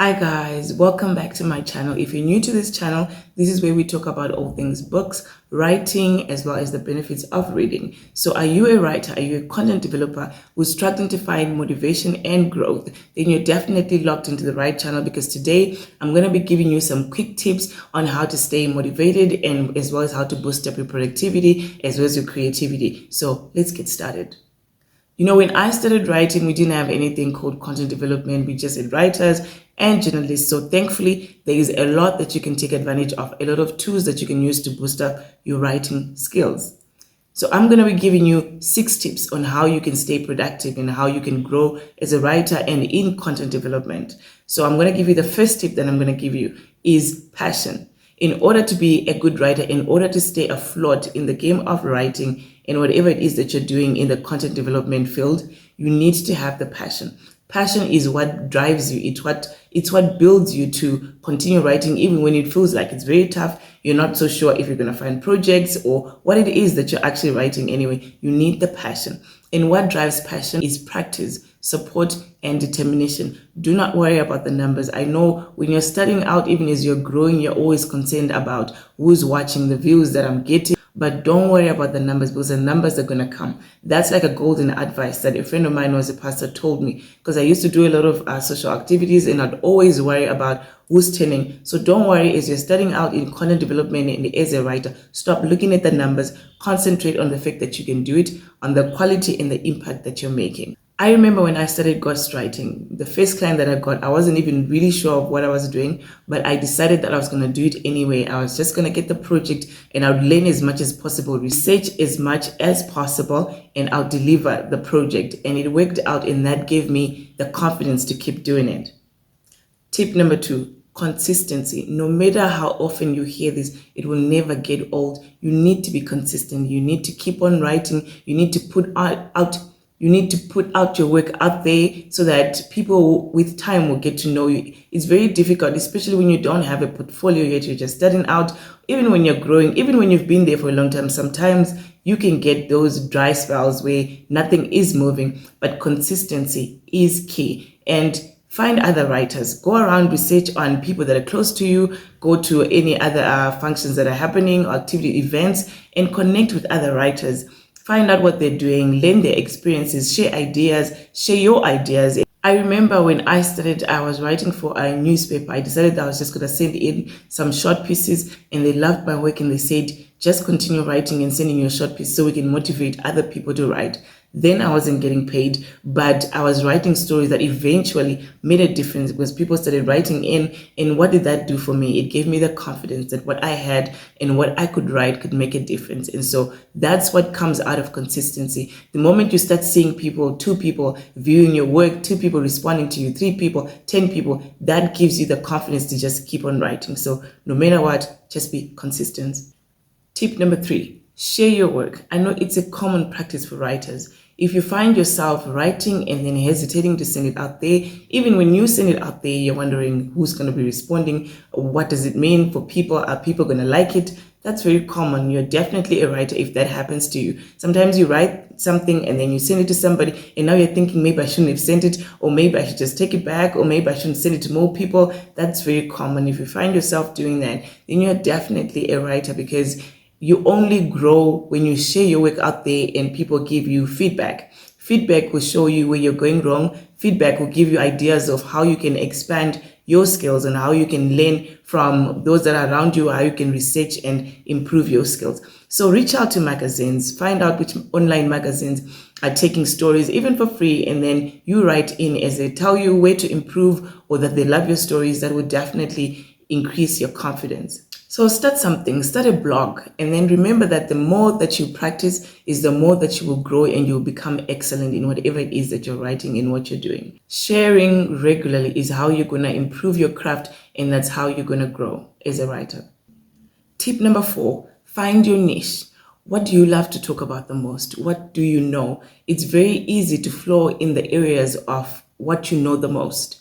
Hi guys, welcome back to my channel. If you're new to this channel, this is where we talk about all things books, writing, as well as the benefits of reading. So are you a writer? Are you a content developer who's struggling to find motivation and growth? Then you're definitely locked into the right channel, because today I'm going to be giving you some quick tips on how to stay motivated and as well as how to boost up your productivity as well as your creativity. So let's get started. You know, when I started writing, we didn't have anything called content development. We just had writers and journalists. So thankfully, there is a lot that you can take advantage of, a lot of tools that you can use to boost up your writing skills. So I'm going to be giving you 6 tips on how you can stay productive and how you can grow as a writer and in content development. So I'm going to give you the first tip that I'm going to give you is passion. In order to be a good writer, in order to stay afloat in the game of writing and whatever it is that you're doing in the content development field, you need to have the passion. Passion is what drives you. It's what builds you to continue writing, even when it feels like it's very tough. You're not so sure if you're going to find projects or what it is that you're actually writing anyway. You need the passion. And what drives passion is practice, support, and determination. Do not worry about the numbers. I know when you're starting out, even as you're growing, you're always concerned about who's watching, the views that I'm getting. But don't worry about the numbers, because the numbers are going to come. That's like a golden advice that a friend of mine who was a pastor told me, because I used to do a lot of social activities and I'd always worry about who's turning. So don't worry, as you're starting out in content development and as a writer, stop looking at the numbers. Concentrate on the fact that you can do it, on the quality and the impact that you're making. I remember when I started ghostwriting, the first client that I got, I wasn't even really sure of what I was doing, but I decided that I was going to do it anyway. I was just going to get the project and I would learn as much as possible, research as much as possible, and I'll deliver the project. And it worked out, and that gave me the confidence to keep doing it. Tip number 2. Consistency. No matter how often you hear this, it will never get old. You need to be consistent. You need to keep on writing. You need to put out your work out there so that people with time will get to know you. It's very difficult, especially when you don't have a portfolio yet. You're just starting out. Even when you're growing, even when you've been there for a long time, sometimes you can get those dry spells where nothing is moving, but consistency is key. And find other writers. Go around, research on people that are close to you. Go to any other functions that are happening, activity events, and connect with other writers. Find out what they're doing, learn their experiences, share ideas, share your ideas. I remember when I started, I was writing for a newspaper. I decided that I was just going to send in some short pieces, and they loved my work and they said, just continue writing and sending your short piece so we can motivate other people to write. Then I wasn't getting paid, but I was writing stories that eventually made a difference because people started writing in. And what did that do for me? It gave me the confidence that what I had and what I could write could make a difference. And so that's what comes out of consistency. The moment you start seeing people, 2 people viewing your work, 2 people responding to you, 3 people, 10 people, that gives you the confidence to just keep on writing. So no matter what, just be consistent. Tip number 3, share your work. I know it's a common practice for writers. If you find yourself writing and then hesitating to send it out there, even when you send it out there, you're wondering who's going to be responding, what does it mean for people, are people going to like it? That's very common. You're definitely a writer if that happens to you. Sometimes you write something and then you send it to somebody and now you're thinking maybe I shouldn't have sent it, or maybe I should just take it back, or maybe I shouldn't send it to more people. That's very common. If you find yourself doing that, then you're definitely a writer, because you only grow when you share your work out there and people give you feedback. Feedback will show you where you're going wrong. Feedback will give you ideas of how you can expand your skills and how you can learn from those that are around you, how you can research and improve your skills. So reach out to magazines, find out which online magazines are taking stories, even for free, and then you write in as they tell you where to improve or that they love your stories. That would definitely increase your confidence. So start something, start a blog, and then remember that the more that you practice is the more that you will grow and you'll become excellent in whatever it is that you're writing and what you're doing. Sharing regularly is how you're going to improve your craft, and that's how you're going to grow as a writer. Tip number 4, find your niche. What do you love to talk about the most? What do you know? It's very easy to flow in the areas of what you know the most.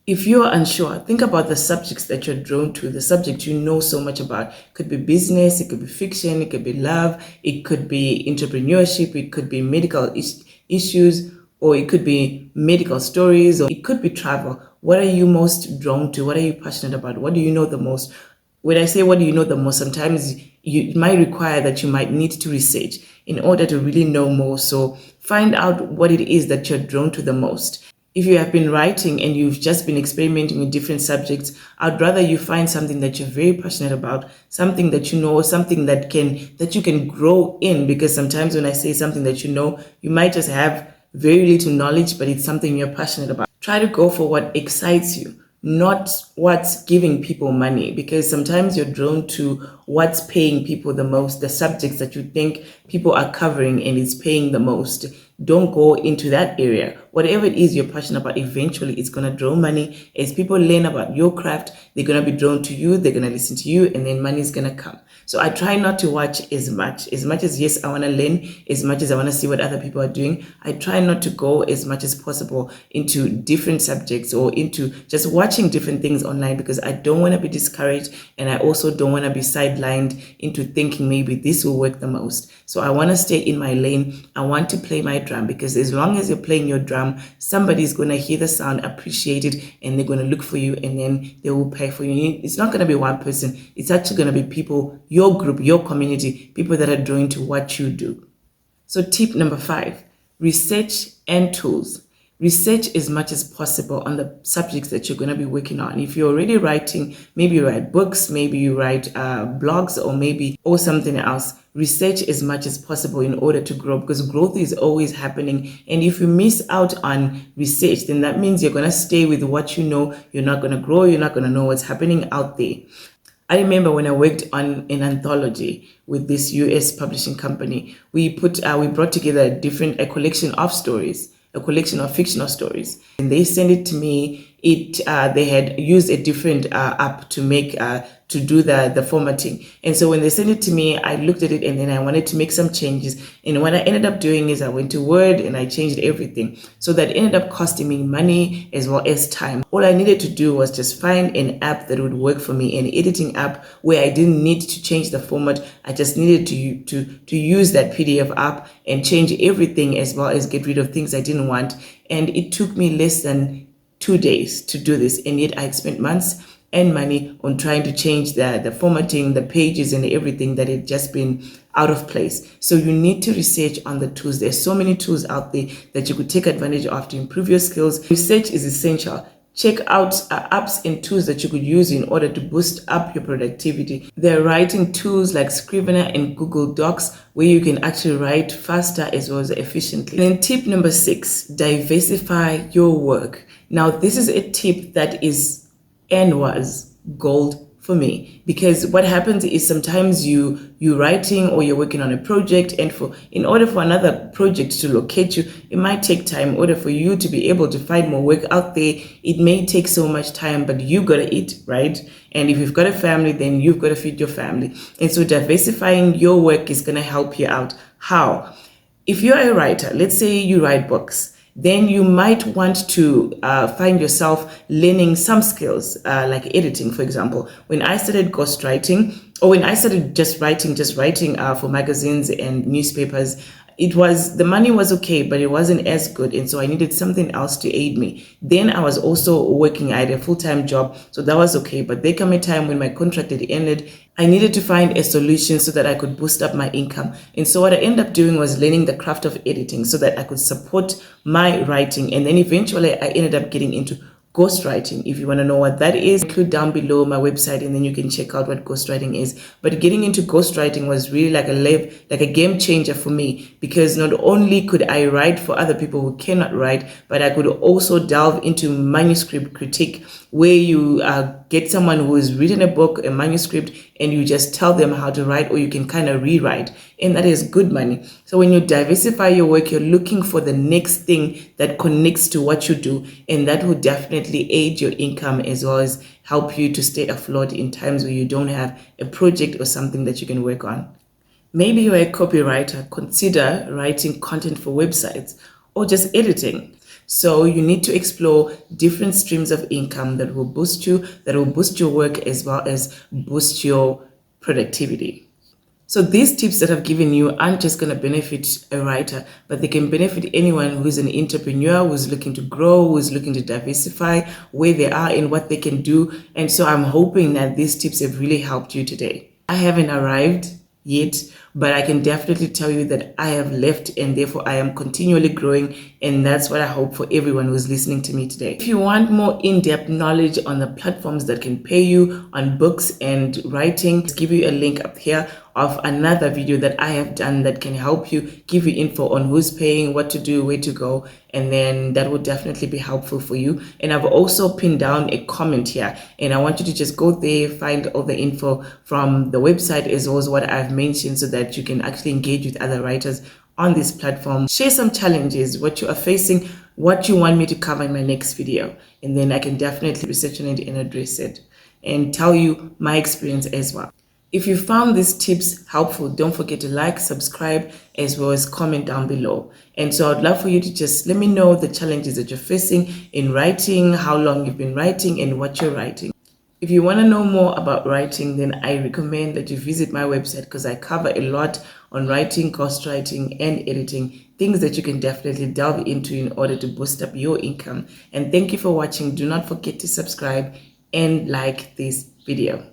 If you're unsure, think about the subjects that you're drawn to, the subject you know so much about. It could be business, it could be fiction, it could be love, it could be entrepreneurship, it could be medical issues. or it could be medical stories, or it could be travel. What are you most drawn to? What are you passionate about? What do you know the most? When I say what do you know the most, sometimes it might require that you might need to research in order to really know more. So find out what it is that you're drawn to the most. If you have been writing and you've just been experimenting with different subjects, I'd rather you find something that you're very passionate about, something that you know, something that you can grow in. Because sometimes when I say something that you know, you might just have very little knowledge, but it's something you're passionate about. Try to go for what excites you, not what's giving people money, because sometimes you're drawn to what's paying people the most, the subjects that you think people are covering and it's paying the most. Don't go into that area. Whatever it is you're passionate about, eventually it's going to draw money. As people learn about your craft, they're going to be drawn to you, they're going to listen to you, and then money is going to come. So I try not to watch as much as yes, I want to learn, as much as I want to see what other people are doing. I try not to go as much as possible into different subjects or into just watching different things online, because I don't want to be discouraged, and I also don't want to be sidelined into thinking maybe this will work the most. So I want to stay in my lane. I want to play my drum, because as long as you're playing your drum, somebody's going to hear the sound, appreciate it, and they're going to look for you, and then they will pay for you. It's not going to be one person. It's actually going to be people, your group, your community, people that are drawn to what you do. So tip number 5, research and tools. Research as much as possible on the subjects that you're going to be working on. If you're already writing, maybe you write books, maybe you write blogs, or something else. Research as much as possible in order to grow, because growth is always happening. And if you miss out on research, then that means you're going to stay with what you know. You're not going to grow. You're not going to know what's happening out there. I remember when I worked on an anthology with this US publishing company, we brought together a collection of stories, a collection of fictional stories, and they sent it to me. They had used a different app to do the formatting, and so when they sent it to me, I looked at it and then I wanted to make some changes. And what I ended up doing is I went to Word and I changed everything, so that ended up costing me money as well as time. All I needed to do was just find an app that would work for me, an editing app where I didn't need to change the format. I just needed to use that PDF app and change everything, as well as get rid of things I didn't want. And it took me less than 2 days to do this, and yet I spent months and money on trying to change the formatting, the pages, and everything that had just been out of place. So you need to research on the tools. There's so many tools out there that you could take advantage of to improve your skills. Research is essential. Check out apps and tools that you could use in order to boost up your productivity. There are writing tools like Scrivener and Google Docs, where you can actually write faster as well as efficiently. And then tip number 6, diversify your work. Now, this is a tip that is and was gold for me, because what happens is sometimes you're writing or you're working on a project, and in order for another project to locate you, it might take time. In order for you to be able to find more work out there, it may take so much time, but you gotta eat, right? And if you've got a family, then you've got to feed your family. And so diversifying your work is gonna help you out. How? If you're a writer, let's say you write books, then you might want to find yourself learning some skills like editing, for example. When I started ghostwriting, or when I started just writing for magazines and newspapers, the money was okay, but it wasn't as good. And so I needed something else to aid me. Then I was also working, I had a full-time job, so that was okay. But there came a time when my contract had ended. I needed to find a solution so that I could boost up my income. And so what I ended up doing was learning the craft of editing so that I could support my writing. And then eventually I ended up getting into ghostwriting. If you want to know what that is, include down below my website, and then you can check out what ghostwriting is. But getting into ghostwriting was really like a game changer for me, because not only could I write for other people who cannot write, but I could also delve into manuscript critique, where you get someone who has written a book, a manuscript, and you just tell them how to write, or you can kind of rewrite, and that is good money. So when you diversify your work, you're looking for the next thing that connects to what you do, and that will definitely aid your income as well as help you to stay afloat in times where you don't have a project or something that you can work on. Maybe you're a copywriter. Consider writing content for websites or just editing. So you need to explore different streams of income that will boost your work as well as boost your productivity. So these tips that I've given you aren't just going to benefit a writer, but they can benefit anyone who's an entrepreneur, who's looking to grow, who's looking to diversify where they are and what they can do. And so I'm hoping that these tips have really helped you today. I haven't arrived yet, but I can definitely tell you that I have left, and therefore I am continually growing, and that's what I hope for everyone who's listening to me today. If you want more in-depth knowledge on the platforms that can pay you on books and writing, I'll give you a link up here of another video that I have done that can help you, give you info on who's paying, what to do, where to go, and then that will definitely be helpful for you. And I've also pinned down a comment here, and I want you to just go there, find all the info from the website as well as what I've mentioned, so that you can actually engage with other writers on this platform. Share some challenges, what you are facing, what you want me to cover in my next video, and then I can definitely research on it and address it and tell you my experience as well. If you found these tips helpful, don't forget to like, subscribe, as well as comment down below. And so I'd love for you to just let me know the challenges that you're facing in writing, how long you've been writing, and what you're writing. If you want to know more about writing, then I recommend that you visit my website, because I cover a lot on writing, ghostwriting, and editing, things that you can definitely delve into in order to boost up your income. And thank you for watching. Do not forget to subscribe and like this video.